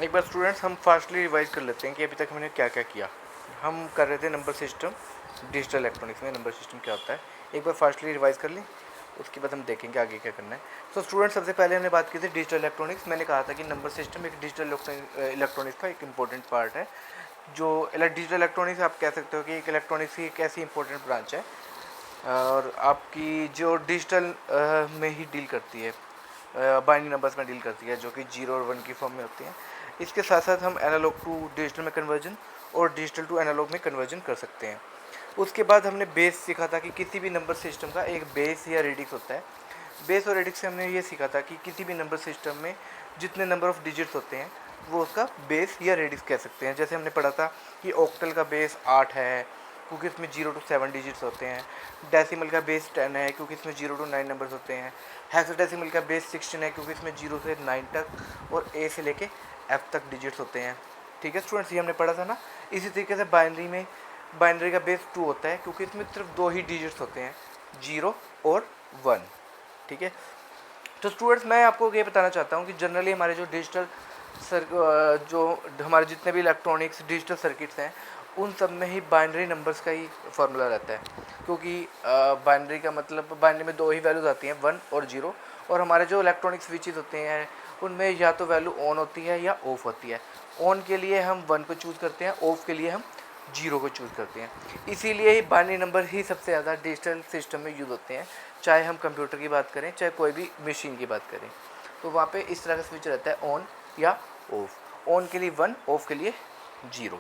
एक बार स्टूडेंट्स हम fastly revise कर लेते हैं कि अभी तक हमने क्या क्या किया। हम कर रहे थे नंबर सिस्टम, डिजिटल इलेक्ट्रॉनिक्स में नंबर सिस्टम क्या होता है। एक बार फास्टली रिवाइज कर लें, उसके बाद हम देखेंगे आगे क्या करना है। तो स्टूडेंट्स सबसे पहले हमने बात की थी डिजिटल इलेक्ट्रॉनिक्स। मैंने कहा था कि नंबर सिस्टम एक डिजिटल इलेक्ट्रॉनिक्स का एक इंपॉर्टेंट पार्ट है। जो डिजिटल इलेक्ट्रॉनिक्स आप कह सकते हो कि एक इलेक्ट्रॉनिक्स की एक ऐसी इंपॉर्टेंट ब्रांच है और आपकी जो डिजिटल में ही डील करती है, बाइनरी नंबर्स में डील करती है, जो कि 0 और 1 की फॉर्म में होती हैं। इसके साथ साथ हम एनालॉग टू डिजिटल में कन्वर्जन और डिजिटल टू एनालॉग में कन्वर्जन कर सकते हैं। उसके बाद हमने बेस सीखा था कि किसी भी नंबर सिस्टम का एक बेस या रेडिक्स होता है। बेस और रेडिक्स से हमने ये सीखा था कि किसी भी नंबर सिस्टम में जितने नंबर ऑफ डिजिट्स होते हैं वो उसका बेस या रेडिक्स कह सकते हैं। जैसे हमने पढ़ा था कि ऑक्टल का बेस 8 है क्योंकि इसमें 0 to 7 डिजिट्स होते हैं। डेसिमल का बेस 10 है क्योंकि इसमें 0 to 9 नंबर्स होते हैं। हेक्साडेसिमल का बेस 16 है क्योंकि इसमें 0 से 9 तक और ए से लेके एफ तक डिजिट्स होते हैं। ठीक है स्टूडेंट्स, ये हमने पढ़ा था ना। इसी तरीके से बाइनरी का बेस 2 होता है क्योंकि इसमें सिर्फ 2 ही डिजिट्स होते हैं, 0 और 1। ठीक है, तो स्टूडेंट्स मैं आपको ये बताना चाहता हूँ कि जनरली हमारे जो जो हमारे जितने भी इलेक्ट्रॉनिक्स डिजिटल सर्किट्स हैं उन सब में ही बाइनरी नंबर्स का ही फॉर्मूला रहता है। क्योंकि बाइनरी का मतलब बाइनरी में 2 ही वैल्यूज आती हैं, 1 और 0। और हमारे जो इलेक्ट्रॉनिक स्विचेस होते हैं उनमें या तो वैल्यू ऑन होती है या ऑफ होती है। ऑन के लिए हम 1 को चूज़ करते हैं, ऑफ के लिए हम 0 को चूज़ करते हैं। इसीलिए ही बाइनरी नंबर ही सबसे ज़्यादा डिजिटल सिस्टम में यूज़ होते हैं, चाहे हम कंप्यूटर की बात करें चाहे कोई भी मशीन की बात करें। तो वहाँ पे इस तरह का स्विच रहता है, ऑन या ऑफ। ऑन के लिए 1, ऑफ के लिए 0।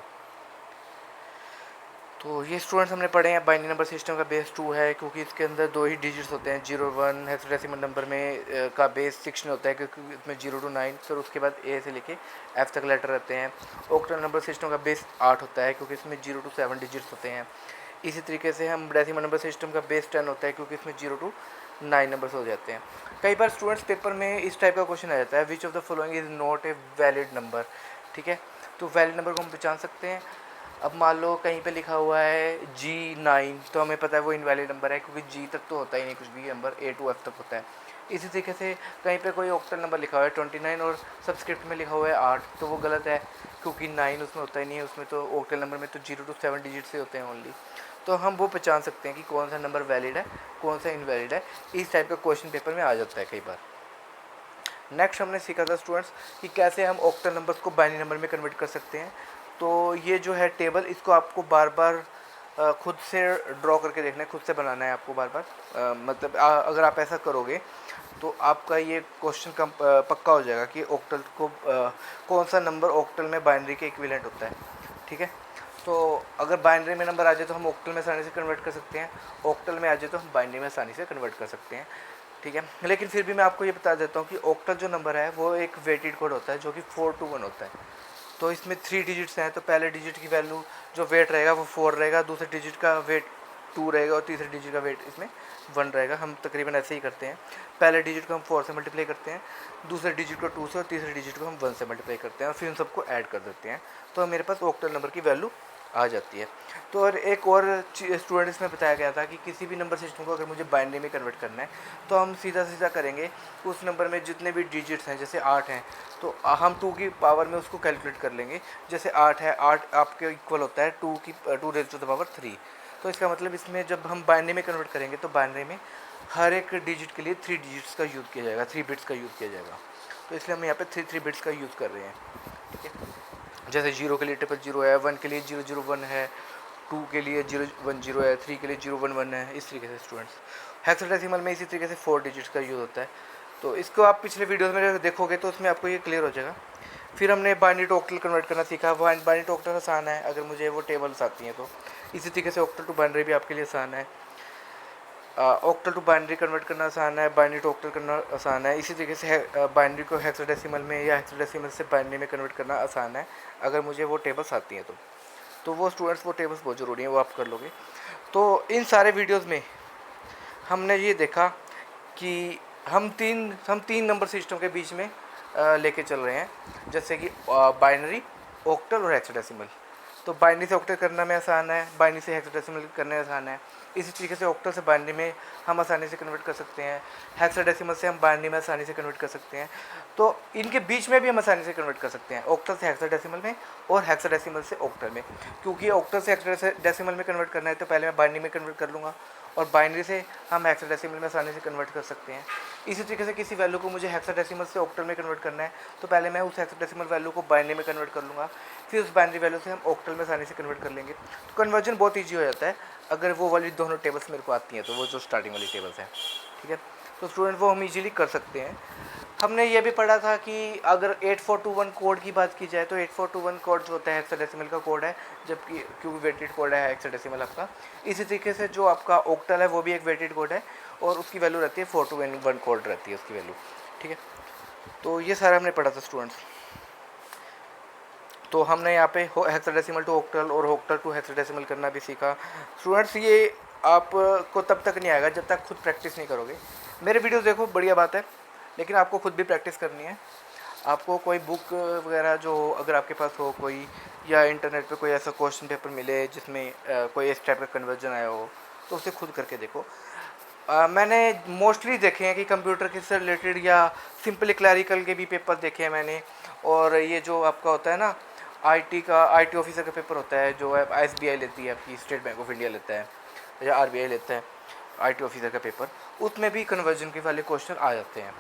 तो ये स्टूडेंट्स हमने पढ़े हैं। बाइनरी नंबर सिस्टम का बेस 2 है क्योंकि इसके अंदर 2 ही डिजिट्स होते हैं, 0 1। हेक्साडेसिमल नंबर में का बेस 16 होता है क्योंकि इसमें 0 to 9, फिर उसके बाद ए से लेके एफ तक लेटर रहते हैं। ऑक्टल नंबर सिस्टम का बेस 8 होता है क्योंकि इसमें 0 to 7 डिजिट्स होते हैं। इसी तरीके से हम डेसिमल नंबर सिस्टम का बेस 10 होता है क्योंकि इसमें 0 to 9 नंबर्स हो जाते हैं। कई बार स्टूडेंट्स पेपर में इस टाइप का क्वेश्चन आ जाता है, which of the following is not a valid number. ठीक है, तो वैलिड नंबर को हम पहचान सकते हैं। अब मान लो कहीं पे लिखा हुआ है G9, तो हमें पता है वो इनवैलिड नंबर है क्योंकि G तक तो होता ही नहीं कुछ भी नंबर, A to F तक होता है। इसी तरीके से कहीं पे कोई ऑक्टल नंबर लिखा हुआ है 29 और सब्सक्रिप्ट में लिखा हुआ है 8, तो वो गलत है क्योंकि 9 उसमें होता ही नहीं है। उसमें तो ऑक्टल नंबर में तो 0 to 7 डिजिट से होते हैं ओनली। तो हम वो पहचान सकते हैं कि कौन सा नंबर वैलिड है कौन सा इनवैलिड है। इस टाइप का क्वेश्चन पेपर में आ जाता है कई बार। नेक्स्ट हमने सीखा था स्टूडेंट्स कि कैसे हम ऑक्टल नंबर्स को बाइनरी नंबर में कन्वर्ट कर सकते हैं। तो ये जो है टेबल, इसको आपको बार बार खुद से ड्रॉ करके देखना है, खुद से बनाना है आपको बार बार। मतलब अगर आप ऐसा करोगे तो आपका ये क्वेश्चन कम पक्का हो जाएगा कि ऑक्टल को कौन सा नंबर ऑक्टल में बाइनरी के इक्विवेलेंट होता है। ठीक है, तो अगर बाइनरी में नंबर आ जाए तो हम ऑक्टल में आसानी से कन्वर्ट कर सकते हैं, ऑक्टल में आ जाए तो हम बाइनरी में आसानी से कन्वर्ट कर सकते हैं। ठीक है, लेकिन फिर भी मैं आपको ये बता देता हूँ कि ऑक्टल जो नंबर है वो एक वेटेड कोड होता है जो कि 4 to 1 होता है। तो इसमें 3 डिजिट्स हैं, तो पहले डिजिट की वैल्यू जो वेट रहेगा वो 4 रहेगा, दूसरे डिजिट का वेट 2 रहेगा और तीसरे डिजिट का वेट इसमें 1 रहेगा। हम तकरीबन ऐसे ही करते हैं, पहले डिजिट को हम 4 से मल्टीप्लाई करते हैं, दूसरे डिजिट को 2 से और तीसरे डिजिट को हम 1 से मल्टीप्लाई करते हैं और फिर उन सबको ऐड कर देते हैं। तो मेरे पास ऑक्टल नंबर की वैल्यू आ जाती है। तो और एक और स्टूडेंट इसमें बताया गया था कि किसी भी नंबर सिस्टम को अगर मुझे बाइनरी में कन्वर्ट करना है तो हम सीधा सीधा करेंगे, उस नंबर में जितने भी डिजिट्स हैं, जैसे 8 हैं तो हम 2 की पावर में उसको कैलकुलेट कर लेंगे। जैसे 8 है, 8 आपके इक्वल होता है 2 रेज़ टू द पावर 3। तो इसका मतलब इसमें जब हम बाइनरी में कन्वर्ट करेंगे तो बाइनरी में हर एक डिजिट के लिए 3 डिजिट्स का यूज़ किया जाएगा, 3 बिट्स का यूज़ किया जाएगा। तो इसलिए हम यहाँ पे 3 बिट्स का यूज़ कर रहे हैं। ठीक है, जैसे 0 के लिए 000 है, 1 के लिए 001 है, 2 के लिए 010 है, 3 के लिए 011 है। इस तरीके से स्टूडेंट्स हेक्साडेसिमल में इसी तरीके से 4 डिजिट्स का यूज़ होता है। तो इसको आप पिछले वीडियोस में देखोगे तो उसमें आपको ये क्लियर हो जाएगा। फिर हमने बाइनरी टू ऑक्टल कन्वर्ट करना सीखा। बाइनरी टू ऑक्टल आसान है अगर मुझे वो टेबल्स आती हैं तो। इसी तरीके से ऑक्टल टू बाइनरी भी आपके लिए आसान है। ऑक्टल टू बाइनरी कन्वर्ट करना आसान है, बाइनरी टू ऑक्टल करना आसान है। इसी तरीके से बाइनरी को हेक्साडेसिमल में या हेक्साडेसिमल से बाइनरी में कन्वर्ट करना आसान है अगर मुझे वो टेबल्स आती हैं तो वो स्टूडेंट्स वो टेबल्स बहुत ज़रूरी हैं, वो आप कर लोगे। तो इन सारे वीडियोस में हमने ये देखा कि हम तीन नंबर सिस्टम के बीच में लेके चल रहे हैं, जैसे कि बाइनरी, ऑक्टल और हेक्साडेसिमल। तो बाइनरी से ऑक्टल करना में आसान है, बाइनरी से हेक्साडेसिमल करने में आसान है। इसी तरीके से ऑक्टल से बाइनरी में हम आसानी से कन्वर्ट कर सकते हैं, हेक्साडेसिमल से हम बाइनरी में आसानी से कन्वर्ट कर सकते हैं। तो इनके बीच में भी हम आसानी से कन्वर्ट कर सकते हैं, ऑक्टल से हेक्साडेसिमल में और हेक्साडेसिमल से ऑक्टल में। क्योंकि ऑक्टल से हेक्साडेसिमल में कन्वर्ट करना है तो पहले मैं बाइनरी में कन्वर्ट कर लूँगा, और बाइनरी से हम हेक्साडेसिमल में आसानी से कन्वर्ट कर सकते हैं। इसी तरीके से किसी वैल्यू को मुझे हेक्साडेसिमल से ऑक्टल में कन्वर्ट करना है तो पहले मैं उस हेक्साडेसिमल वैल्यू को बाइनरी में कन्वर्ट कर लूँगा, फिर उस बाइनरी वैल्यू से हम ऑक्टल में आसानी से कन्वर्ट कर लेंगे। तो कन्वर्जन बहुत ईजी हो जाता है अगर वो वाली दोनों टेबल्स मेरे को आती हैं, तो वो जो स्टार्टिंग वाली टेबल्स हैं, ठीक है। तो स्टूडेंट वो हम इजीली कर सकते हैं। हमने ये भी पढ़ा था कि अगर 8421 कोड की बात की जाए तो 8421 कोड जो होता है हेक्साडेसिमल का कोड है, जबकि क्योंकि वेटेड कोड है हेक्साडेसिमल आपका। इसी तरीके से जो आपका ऑक्टल है वो भी एक वेटेड कोड है और उसकी वैल्यू रहती है 4221 कोड रहती है उसकी वैल्यू, ठीक है। तो ये सारा हमने पढ़ा था स्टूडेंट्स। तो हमने यहाँ पे हेक्साडेसिमल टू ऑक्टल और ऑक्टल टू हेक्साडेसिमल करना भी सीखा। स्टूडेंट्स ये आपको तब तक नहीं आएगा जब तक खुद प्रैक्टिस नहीं करोगे। मेरे वीडियोस देखो बढ़िया बात है, लेकिन आपको खुद भी प्रैक्टिस करनी है। आपको कोई बुक वगैरह जो अगर आपके पास हो कोई, या इंटरनेट पे कोई ऐसा क्वेश्चन पेपर मिले जिसमें कोई इस टाइप का कन्वर्जन आया हो, तो उसे खुद करके देखो। मैंने मोस्टली देखे हैं कि कंप्यूटर के से रिलेटेड या सिंपली क्लैरिकल के भी पेपर देखे हैं मैंने। और ये जो आपका होता है ना आईटी ऑफिसर का पेपर होता है जो एसबीआई लेती है, आपकी स्टेट बैंक ऑफ इंडिया लेता है या आरबीआई लेता है आईटी ऑफिसर का पेपर, उसमें भी कन्वर्जन के वाले क्वेश्चन आ जाते हैं।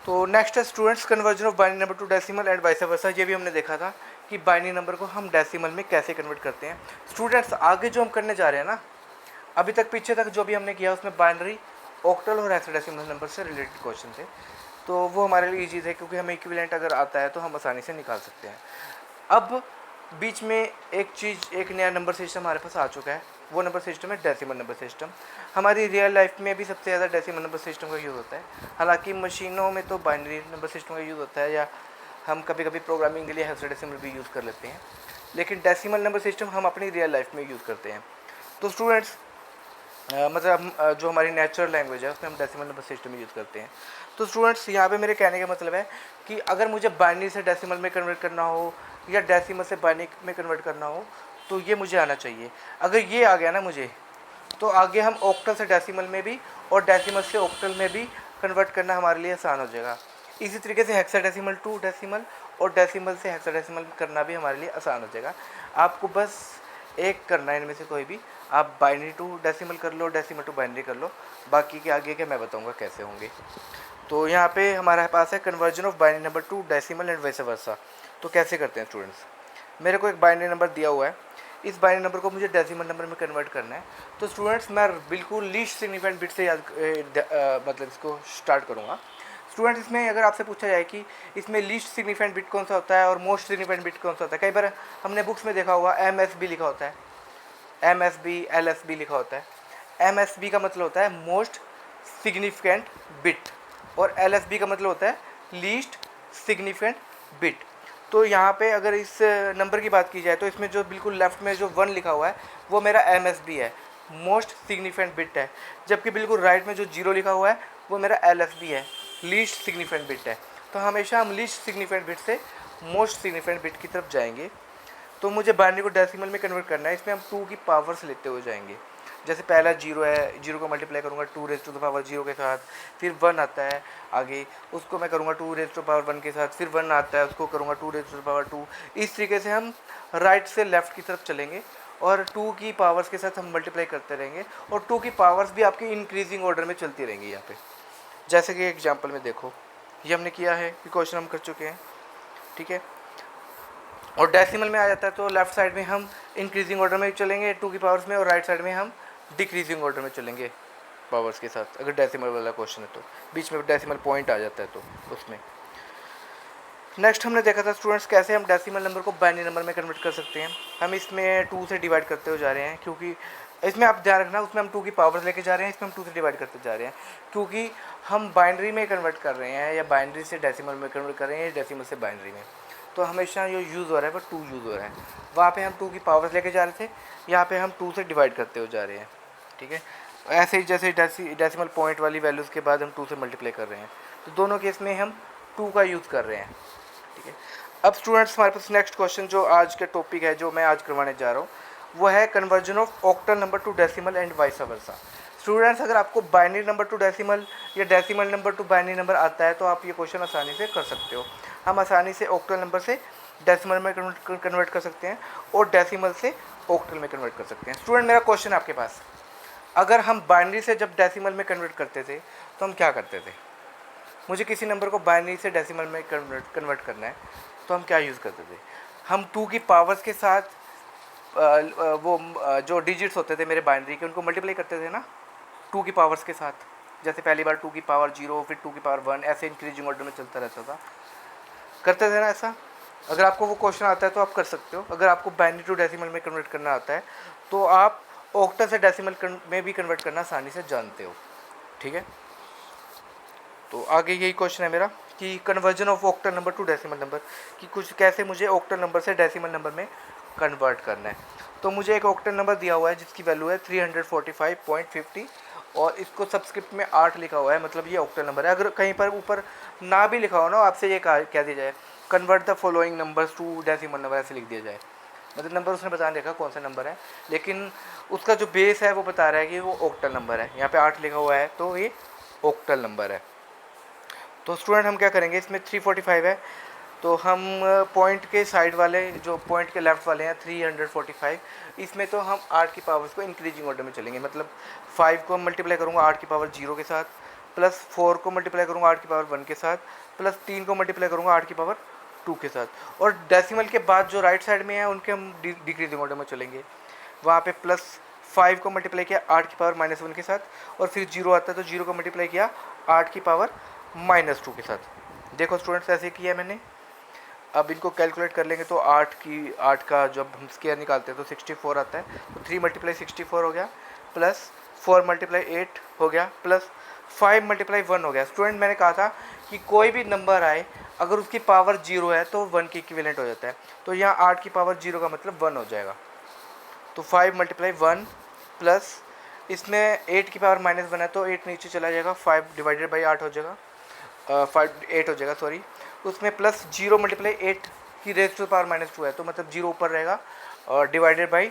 तो नेक्स्ट है students conversion of binary number two decimal and vice versa. ये भी हमने देखा था कि बाइनरी नंबर को हम डेसिमल में कैसे कन्वर्ट करते हैं। स्टूडेंट्स आगे जो हम करने जा रहे हैं ना, अभी तक पीछे तक जो भी हमने किया उसमें बाइनरी, ऑक्टल और हेक्साडेसिमल नंबर से रिलेटेड क्वेश्चन थे, तो वो हमारे लिए ईजी थे क्योंकि हमें इक्विवेलेंट अगर आता है तो हम आसानी से निकाल सकते हैं। अब बीच में एक नया नंबर सिस्टम हमारे पास आ चुका है, वो नंबर सिस्टम है डेसिमल नंबर सिस्टम। हमारी रियल लाइफ में भी सबसे ज़्यादा डेसिमल नंबर सिस्टम का यूज़ होता है। हालांकि मशीनों में तो बाइनरी नंबर सिस्टम का यूज़ होता है, या हम कभी कभी प्रोग्रामिंग के लिए हेक्साडेसिमल भी यूज़ कर लेते हैं, लेकिन डेसिमल नंबर सिस्टम हम अपनी रियल लाइफ में यूज़ करते हैं। तो स्टूडेंट्स मतलब जो हमारी नेचुरल लैंग्वेज है उसमें हम डेसिमल नंबर सिस्टम यूज़ करते हैं। तो स्टूडेंट्स यहाँ पे मेरे कहने का मतलब है कि अगर मुझे बाइनरी से डेसिमल में कन्वर्ट करना हो या डेसिमल से बाइनरी में कन्वर्ट करना हो तो ये मुझे आना चाहिए। अगर ये आ गया ना मुझे, तो आगे हम ऑक्टल से डेसिमल में भी और डेसिमल से ऑक्टल में भी कन्वर्ट करना हमारे लिए आसान हो जाएगा। इसी तरीके से हेक्साडेसिमल टू डेसिमल और डेसिमल से हेक्साडेसिमल करना भी हमारे लिए आसान हो जाएगा। आपको बस एक करना है इनमें से कोई भी, आप बाइनरी टू डेसिमल कर लो, डेसिमल टू बाइनरी कर लो, बाकी के आगे के मैं बताऊंगा कैसे होंगे। तो यहाँ पे हमारे पास है conversion of binary number two decimal and vice versa. तो कैसे करते हैं स्टूडेंट्स, मेरे को एक बाइनरी नंबर दिया हुआ है, इस बाइनरी नंबर को मुझे डेसिमल नंबर में कन्वर्ट करना है। तो स्टूडेंट्स मैं बिल्कुल लीस्ट सिग्निफिकेंट बिट से मतलब इसको स्टार्ट करूँगा। स्टूडेंट्स इसमें अगर आपसे पूछा जाए कि इसमें लीस्ट सिग्निफिकेंट बिट कौन सा होता है और मोस्ट सिग्निफिकेंट बिट कौन सा होता है, कई बार हमने बुक्स में देखा होगा MSB लिखा होता है, MSB LSB लिखा होता है। MSB का मतलब होता है मोस्ट सिग्निफिकेंट बिट और LSB का मतलब होता है लीस्ट सिग्निफिकेंट बिट। तो यहाँ पे अगर इस नंबर की बात की जाए तो इसमें जो बिल्कुल लेफ्ट में जो 1 लिखा हुआ है वो मेरा MSB है, मोस्ट सिग्निफिकेंट बिट है, जबकि बिल्कुल राइट में जो 0 लिखा हुआ है वो मेरा LSB है, लीस्ट सिग्निफिकेंट बिट है। तो हमेशा हम लीस्ट सिग्निफिकेंट बिट से मोस्ट सिग्निफिकेंट बिट की तरफ जाएंगे। तो मुझे बाइनरी को डेसिमल में कन्वर्ट करना है, इसमें हम 2 की पावर्स लेते हुए जाएंगे। जैसे पहला 0 है, 0 को मल्टीप्लाई करूँगा 2 रेज़ टू द पावर 0 के साथ, फिर 1 आता है आगे, उसको मैं करूँगा 2 रेज़ टू पावर 1 के साथ, फिर 1 आता है उसको करूँगा 2 रेज़ टू पावर 2। इस तरीके से हम राइट से लेफ़्ट की तरफ चलेंगे और 2 की पावर्स के साथ हम मल्टीप्लाई करते रहेंगे, और 2 की पावर्स भी आपकी इंक्रीजिंग ऑर्डर में चलती रहेंगी यहाँ पे। जैसे कि एग्जाम्पल में देखो, ये हमने किया है, ये क्वेश्चन हम कर चुके हैं, ठीक है। और डेसिमल में आ जाता है तो लेफ्ट साइड में हम इंक्रीजिंग ऑर्डर में चलेंगे 2 की पावर्स में, और राइट साइड में हम डिक्रीजिंग ऑर्डर में चलेंगे पावर्स के साथ। अगर डेसिमल वाला क्वेश्चन है तो बीच में डेसिमल पॉइंट आ जाता है तो उसमें। नेक्स्ट हमने देखा था स्टूडेंट्स कैसे हम डेसिमल नंबर को बाइनरी नंबर में कन्वर्ट कर सकते हैं। हम इसमें 2 से डिवाइड करते हुए जा रहे हैं, क्योंकि इसमें आप ध्यान रखना उसमें हम 2 की पावर्स लेके जा रहे हैं, इसमें हम 2 से डिवाइड करते जा रहे हैं, क्योंकि हम बाइनरी में कन्वर्ट कर रहे हैं या बाइनरी से डेसिमल में कन्वर्ट कर रहे हैं या डेसिमल से बाइनरी में। तो हमेशा जो यूज़ हो रहा है वो 2 यूज़ हो रहा है। वहाँ पे हम 2 की पावर्स लेके जा रहे थे, यहाँ पे हम 2 से डिवाइड करते हुए जा रहे हैं, ठीक है। ऐसे ही जैसे डेसिमल पॉइंट वाली वैल्यूज़ के बाद हम 2 से मल्टीप्लाई कर रहे हैं, तो दोनों केस में हम 2 का यूज़ कर रहे हैं, ठीक है। अब स्टूडेंट्स हमारे पास नेक्स्ट क्वेश्चन जो आज के टॉपिक है, जो मैं आज करवाने जा रहा हूँ, वो है conversion of octal number two decimal and vice versa. Students, अगर आपको बाइनरी नंबर टू डेसिमल या decimal number two binary number आता है तो आप ये क्वेश्चन आसानी से कर सकते हो। हम आसानी से ऑक्टल नंबर से डेसिमल में कन्वर्ट कर सकते हैं और डेसिमल से ऑक्टल में कन्वर्ट कर सकते हैं। स्टूडेंट, मेरा क्वेश्चन आपके पास, अगर हम बाइनरी से जब डेसिमल में कन्वर्ट करते थे तो हम क्या करते थे? मुझे किसी नंबर को बाइनरी से डेसिमल में कन्वर्ट करना है तो हम क्या यूज़ करते थे? हम 2 की पावर्स के साथ जो डिजिट्स होते थे मेरे बाइनरी के, उनको मल्टीप्लाई करते थे ना 2 की पावर्स के साथ। जैसे पहली बार 2 की पावर 0, फिर 2 की पावर 1, ऐसे इंक्रीजिंग ऑर्डर में चलता रहता था। करते थे ना ऐसा? अगर आपको वो क्वेश्चन आता है तो आप कर सकते हो। अगर आपको बाइनरी टू डेसिमल में कन्वर्ट करना आता है तो आप ऑक्टल से डेसिमल में भी कन्वर्ट करना आसानी से जानते हो। ठीक है, तो आगे यही क्वेश्चन है मेरा कि conversion of octal number two decimal number, कि कुछ कैसे मुझे ऑक्टल नंबर से डेसिमल नंबर में कन्वर्ट करना है। तो मुझे एक ऑक्टल नंबर दिया हुआ है जिसकी वैल्यू है 345.50 और इसको सबस्क्रिप्ट में 8 लिखा हुआ है, मतलब ये ऑक्टल नंबर है। अगर कहीं पर ऊपर ना भी लिखा हो ना, आपसे ये कह दिया जाए convert the following numbers to decimal number, ऐसे लिख दिया जाए, मतलब नंबर उसने बता देखा कौन सा नंबर है, लेकिन उसका जो बेस है वो बता रहा है कि वो ऑक्टल नंबर है। यहाँ पे 8 लिखा हुआ है तो ये ऑक्टल नंबर है। तो स्टूडेंट हम क्या करेंगे, इसमें 345 है तो हम पॉइंट के साइड वाले, जो पॉइंट के लेफ्ट वाले हैं 345, इसमें तो हम 8 की पावर्स को इंक्रीजिंग ऑर्डर में चलेंगे। मतलब 5 को मल्टीप्लाई करूँगा 8 की पावर 0 के साथ, प्लस 4 को मल्टीप्लाई करूँगा 8 की पावर 1 के साथ, प्लस 3 को मल्टीप्लाई करूँगा 8 की पावर 2 के साथ, और डेसिमल के बाद जो राइट साइड में है उनके हम डिक्रीजिंग ऑर्डर में चलेंगे। वहाँ पे प्लस 5 को मल्टीप्लाई किया 8 की पावर -1 के साथ, और फिर 0 आता है तो 0 को मल्टीप्लाई किया 8 की पावर -2 के साथ। देखो स्टूडेंट्स, ऐसे किया मैंने। अब इनको कैलकुलेट कर लेंगे तो 8 का जब हम स्क्वायर निकालते हैं तो 64 आता है, तो 3 × 64 हो गया, प्लस 4 × 8 हो गया, प्लस 5 × 1 हो गया। स्टूडेंट, मैंने कहा था कि कोई भी नंबर आए अगर उसकी पावर 0 है तो 1 के इक्विवेलेंट हो जाता है, तो यहाँ 8 की पावर 0 का मतलब 1 हो जाएगा। तो 5 × 1 प्लस इसमें 8 की पावर -1 है तो 8 नीचे चला जाएगा, 5 डिवाइडेड बाई 8 हो जाएगा, 8 हो जाएगा सॉरी। उसमें प्लस 0 × 8 की रेज़ टू पावर -2 है तो मतलब 0 ऊपर रहेगा और डिवाइडेड बाई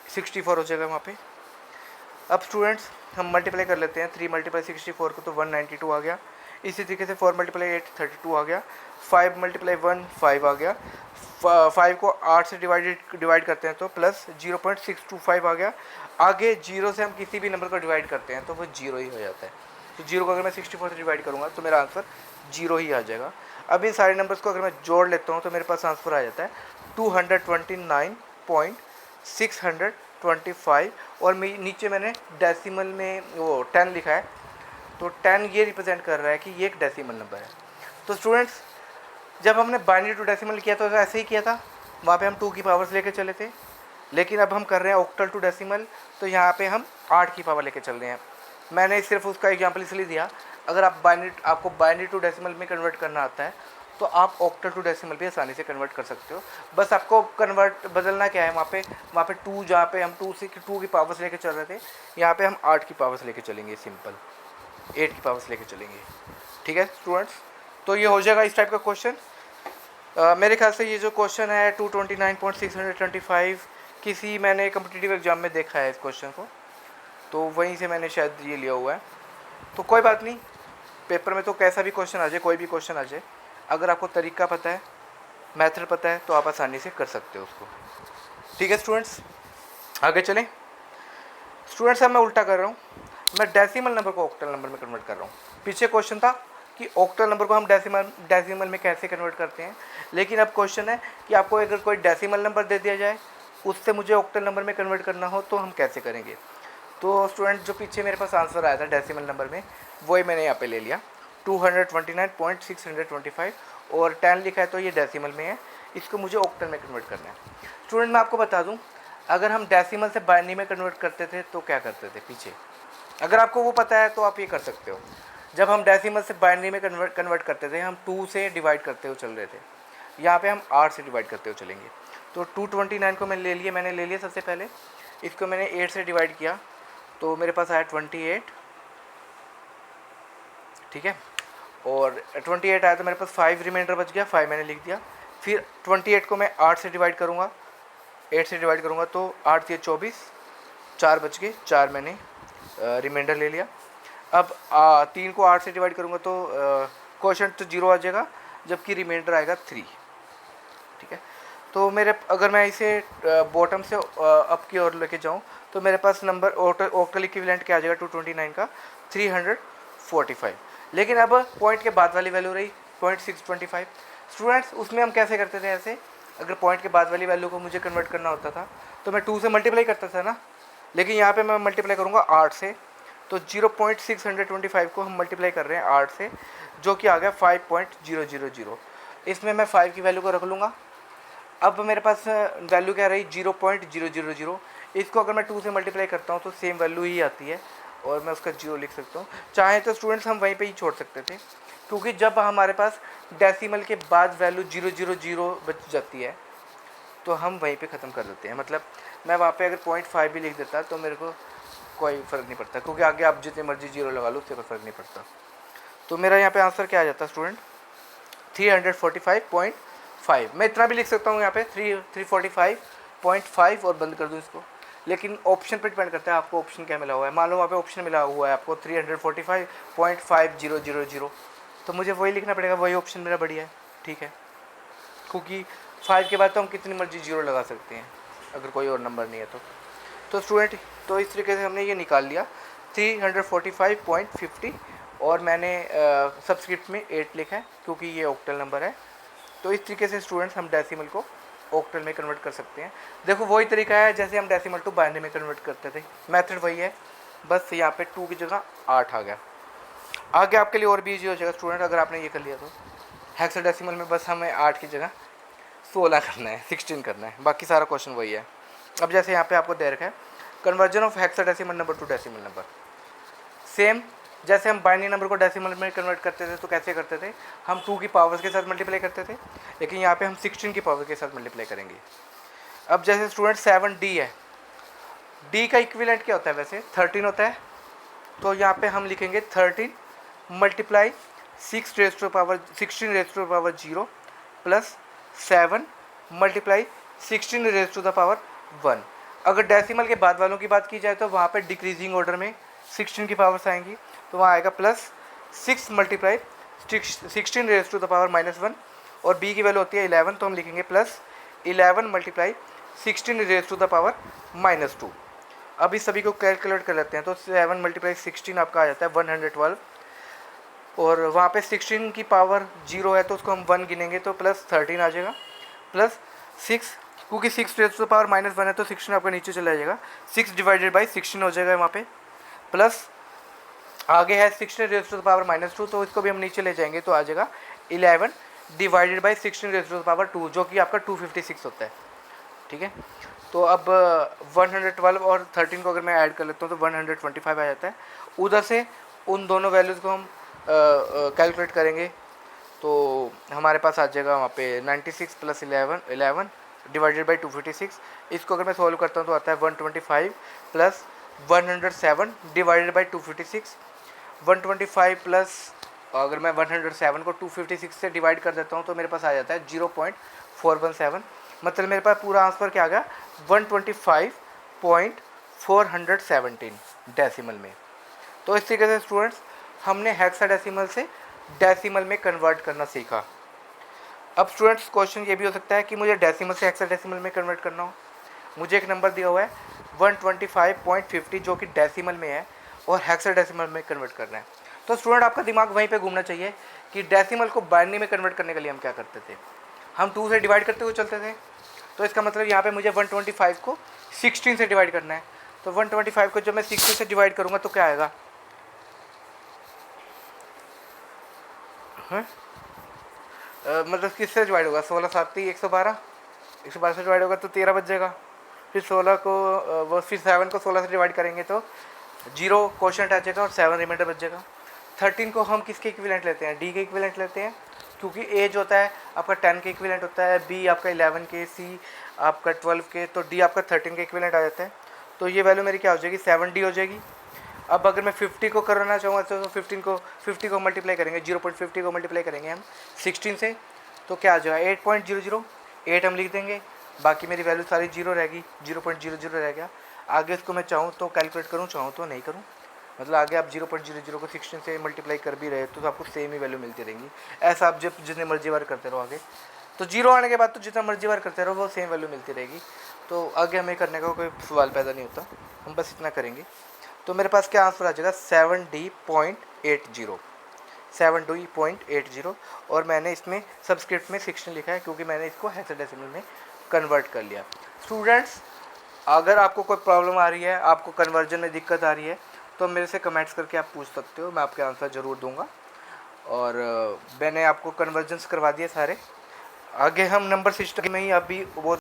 64 हो जाएगा वहाँ पे। अब स्टूडेंट्स हम मल्टीप्लाई कर लेते हैं, 3 × 64 को तो 192 आ गया। इसी तरीके से 4 × 8 32 आ गया, 5 × 1 5 आ गया, 5 को 8 से डिवाइड करते हैं तो प्लस 0.625 आ गया। आगे 0 से हम किसी भी नंबर को डिवाइड करते हैं तो वो 0 ही हो जाता है, तो 0 को अगर मैं 64 से डिवाइड करूँगा तो मेरा आंसर 0 ही आ जाएगा। अब इन सारे नंबर्स को अगर मैं जोड़ लेता हूँ तो मेरे पास आंसर आ जाता है 229.625, और नीचे मैंने डेसिमल में वो 10 लिखा है, तो 10 ये रिप्रेजेंट कर रहा है कि ये एक डेसिमल नंबर है। तो स्टूडेंट्स, जब हमने बाइनरी टू डेसिमल किया तो ऐसे ही किया था, वहाँ पे हम 2 की पावर्स लेके चले थे, लेकिन अब हम कर रहे हैं ऑक्टल टू डेसिमल, तो यहाँ पे हम 8 की पावर लेके चल रहे हैं। मैंने सिर्फ उसका एग्जांपल इसलिए दिया, अगर आपको बाइनरी टू डेसिमल में कन्वर्ट करना आता है तो आप ऑक्टल टू डेसिमल भी आसानी से कन्वर्ट कर सकते हो। बस आपको कन्वर्ट बदलना क्या है, वहाँ पे 2, जहाँ पे हम 2 की पावर्स लेके चल रहे थे, यहाँ पे हम 8 की पावर्स लेके चलेंगे, सिंपल 8 की पावर्स लेके चलेंगे। ठीक है स्टूडेंट्स, तो ये हो जाएगा इस टाइप का क्वेश्चन। मेरे ख्याल से ये जो क्वेश्चन है 229.625 किसी मैंने कम्पिटिटिव एग्जाम में देखा है इस क्वेश्चन को, तो वहीं से मैंने शायद ये लिया हुआ है। तो कोई बात नहीं, पेपर में तो कैसा भी क्वेश्चन आ जाए, कोई भी क्वेश्चन आ जाए, अगर आपको तरीका पता है, मेथड पता है, तो आप आसानी से कर सकते हो उसको। ठीक है स्टूडेंट्स, आगे चलें। स्टूडेंट्स, अब मैं उल्टा कर रहा हूँ, मैं डेसिमल नंबर को ऑक्टल नंबर में कन्वर्ट कर रहा हूँ। पीछे क्वेश्चन था कि ऑक्टल नंबर को हम डेसिमल में कैसे कन्वर्ट करते हैं, लेकिन अब क्वेश्चन है कि आपको अगर कोई डेसिमल नंबर दे दिया जाए, उससे मुझे ऑक्टल नंबर में कन्वर्ट करना हो तो हम कैसे करेंगे। तो स्टूडेंट, जो पीछे मेरे पास आंसर आया था डेसिमल नंबर में, वही मैंने यहाँ पे ले लिया 229.625, और 10 लिखा है तो ये डेसिमल में है, इसको मुझे ऑक्टल में कन्वर्ट करना है। स्टूडेंट, मैं आपको बता दूं, अगर हम डेसिमल से बाइनरी में कन्वर्ट करते थे तो क्या करते थे पीछे, अगर आपको वो पता है तो आप ये कर सकते हो। जब हम डेसिमल से बाइनरी में कन्वर्ट करते थे, हम 2 से डिवाइड करते हुए चल रहे थे, यहाँ पे हम 8 से डिवाइड करते हुए चलेंगे। तो 229 को मैंने ले लिया सबसे पहले, इसको मैंने 8 से डिवाइड किया तो मेरे पास आया 28, ठीक है, और 28 आया तो मेरे पास 5 रिमाइंडर बच गया, 5 मैंने लिख दिया, फिर 28 को मैं 8 से डिवाइड करूँगा, 8 से डिवाइड करूँगा तो 8 या 24, 4 बच गए, 4 मैंने रिमाइंडर ले लिया। अब 3 को 8 से डिवाइड करूँगा तो क्वोशंट तो 0 आ जाएगा, जबकि रिमाइंडर आएगा 3। ठीक है, तो मेरे अगर मैं इसे बॉटम से अप की ओर लेके जाऊँ तो मेरे पास नंबर ऑक्टल इक्विवेलेंट क्या आ जाएगा 229 का 345। लेकिन अब पॉइंट के बाद वाली वैल्यू रही 0.625। स्टूडेंट्स उसमें हम कैसे करते थे, ऐसे अगर पॉइंट के बाद वाली वैल्यू को मुझे कन्वर्ट करना होता था तो मैं 2 से मल्टीप्लाई करता था ना, लेकिन यहाँ पे मैं मल्टीप्लाई करूँगा 8 से। तो 0.625 को हम मल्टीप्लाई कर रहे हैं 8 से, जो कि आ गया 5.000। इसमें मैं 5 की वैल्यू को रख लूँगा। अब मेरे पास वैल्यू क्या रही 0.000। इसको अगर मैं 2 से मल्टीप्लाई करता हूँ तो सेम वैल्यू ही आती है और मैं उसका 0 लिख सकता हूँ। चाहे तो स्टूडेंट्स हम वहीं पे ही छोड़ सकते थे, क्योंकि जब हमारे पास डेसिमल के बाद वैल्यू 000 बच जाती है तो हम वहीं पे ख़त्म कर देते हैं। मतलब मैं वहाँ पे अगर 0.5 भी लिख देता तो मेरे को कोई फ़र्क नहीं पड़ता, क्योंकि आगे आप जितने मर्जी 0 लगा लो उससे कोई फ़र्क नहीं पड़ता। तो मेरा यहाँ पे आंसर क्या आ जाता है स्टूडेंट 345.5। मैं इतना भी लिख सकता हूँ यहाँ पे 345.5 और बंद कर दूँ इसको, लेकिन ऑप्शन पर डिपेंड करता है आपको ऑप्शन क्या मिला हुआ है। मान लो वहाँ पे ऑप्शन मिला हुआ है आपको 345.5000, तो मुझे वही लिखना पड़ेगा, वही ऑप्शन मेरा बढ़िया है। ठीक है, क्योंकि 5 के बाद तो हम कितनी मर्जी 0 लगा सकते हैं अगर कोई और नंबर नहीं है तो स्टूडेंट तो इस तरीके से हमने ये निकाल लिया 345.50 और मैंने सबस्क्रिप्ट में 8 लिखा है क्योंकि ये ऑक्टल नंबर है। तो इस तरीके से स्टूडेंट्स हम डेसिमल को ऑक्टल में कन्वर्ट कर सकते हैं। देखो वही तरीका है जैसे हम डेसिमल टू बाइनरी में कन्वर्ट करते थे, मेथड वही है, बस यहाँ पे 2 की जगह 8 आ गया। आगे आपके लिए और भी ईजी हो जाएगा स्टूडेंट अगर आपने ये कर लिया तो। हेक्साडेसिमल में बस हमें 8 की जगह 16 करना है, 16 करना है, बाकी सारा क्वेश्चन वही है। अब जैसे यहाँ पे आपको दे रखा है conversion of hexadecimal number two decimal number, same जैसे हम बाइनरी नंबर को डेसिमल में कन्वर्ट करते थे तो कैसे करते थे, हम 2 की पावर्स के साथ मल्टीप्लाई करते थे, लेकिन यहाँ पे हम 16 की पावर के साथ मल्टीप्लाई करेंगे। अब जैसे स्टूडेंट 7D है, D का इक्विवेलेंट क्या होता है, वैसे 13 होता है, तो यहाँ पे हम लिखेंगे 13 multiply 16 raise to power 0 plus 7 multiply 16 raise to the power 1। अगर डेसिमल के बाद वालों की बात की जाए तो वहाँ पे डिक्रीजिंग ऑर्डर में 16 की पावर्स आएंगी, तो वहाँ आएगा plus 6 multiply 16 raise to the power -1, और b की वैल्यू होती है 11, तो हम लिखेंगे plus 11 multiply 16 raise to the power -2। अब इस सभी को कैलकुलेट कर लेते हैं, तो 7 मल्टीप्लाई 16 आपका आ जाता है 112, और वहाँ पे 16 की पावर 0 है तो उसको हम 1 गिनेंगे तो प्लस 13 आ जाएगा, प्लस 6, क्योंकि 6 रेज़ टू द पावर -1 है तो 16 आपका नीचे चला जाएगा, 6 डिवाइडेड बाई 16 हो जाएगा वहाँ पे, प्लस आगे है 16 रेज़ टू द पावर -2, तो इसको भी हम नीचे ले जाएंगे तो आ जाएगा 11 divided by 16 raise to the power 2, जो कि आपका 256 होता है। ठीक है, तो अब 112 और 13 को अगर मैं ऐड कर लेता हूँ तो 125 आ जाता है। उधर से उन दोनों वैल्यूज़ को हम कैलकुलेट करेंगे तो हमारे पास आ जाएगा वहाँ पे 96 प्लस 11 डिवाइडेड बाई 256। इसको अगर मैं सॉल्व करता हूँ तो आता है 125 प्लस 107 डिवाइडेड बाई 256। 125 प्लस अगर मैं 107 को 256 से डिवाइड कर देता हूँ तो मेरे पास आ जाता है 0.417। मतलब मेरे पास पूरा आंसर क्या आ गया 125.417 डेसिमल में। तो इस तरीके से स्टूडेंट्स हमने हेक्साडेसिमल से डेसिमल में कन्वर्ट करना सीखा। अब स्टूडेंट्स क्वेश्चन ये भी हो सकता है कि मुझे डेसिमल से हेक्साडेसिमल में कन्वर्ट करना हो, मुझे एक नंबर दिया हुआ है 125.50 जो कि डेसिमल में है और हेक्साडेसिमल में कन्वर्ट करना है। तो स्टूडेंट आपका दिमाग वहीं पे घूमना चाहिए कि डेसिमल को बाइनरी में कन्वर्ट करने के लिए हम क्या करते थे, हम 2 से डिवाइड करते हुए चलते थे, तो इसका मतलब यहाँ पे मुझे 125 को 16 से डिवाइड करना है। तो 125 को जब मैं 16 से डिवाइड करूँगा तो क्या आएगा, मतलब किससे डिवाइड होगा, 16 7 112 से डिवाइड होगा तो 13 बच जाएगा। फिर 16 को वो फिर 7 को 16 से डिवाइड करेंगे तो 0 क्वोशंट आ जाएगा और 7 रिमाइंडर बच जाएगा। 13 को हम किसके इक्विवेलेंट लेते हैं, डी के इक्विवेलेंट लेते हैं, क्योंकि ए जो होता है आपका 10 के इक्विवेलेंट होता है, बी आपका 11 के, सी आपका 12 के, तो डी आपका 13 के इक्विवेलेंट आ जाता है। तो ये वैल्यू मेरी क्या हो जाएगी 7D हो जाएगी। अब अगर मैं 50 को करना चाहूँगा तो 50 को मल्टीप्लाई करेंगे, 0.50 को मल्टीप्लाई करेंगे हम 16 से, तो क्या आ जाएगा 8.00, 8 हम लिख देंगे, बाकी मेरी वैल्यू सारी जीरो रहेगी, 0.00 रह गया। आगे इसको मैं चाहूँ तो कैलकुलेट करूँ, चाहूँ तो नहीं करूँ, मतलब आगे आप 0.00 को 16 से मल्टीप्लाई कर भी रहे तो आपको सेम ही वैल्यू मिलती रहेंगी। ऐसा आप जब जितने मर्जी बार करते रहो आगे, तो जीरो आने के बाद तो जितना मर्जी बार करते रहो वो सेम वैल्यू मिलती रहेगी। तो आगे हमें करने का कोई सवाल पैदा नहीं होता, हम बस इतना करेंगे। तो मेरे पास क्या आंसर आ जाएगा 7D.80, 7D.80, और मैंने इसमें सबस्क्रिप्ट में 16 लिखा है क्योंकि मैंने इसको हेक्साडेसिमल में कन्वर्ट कर लिया। स्टूडेंट्स, अगर आपको कोई प्रॉब्लम आ रही है, आपको कन्वर्जन में दिक्कत आ रही है, तो मेरे से कमेंट्स करके आप पूछ सकते हो, मैं आपके आंसर ज़रूर दूंगा। और मैंने आपको कन्वर्जन्स करवा दिए सारे। आगे हम नंबर सिस्टम में ही अभी वो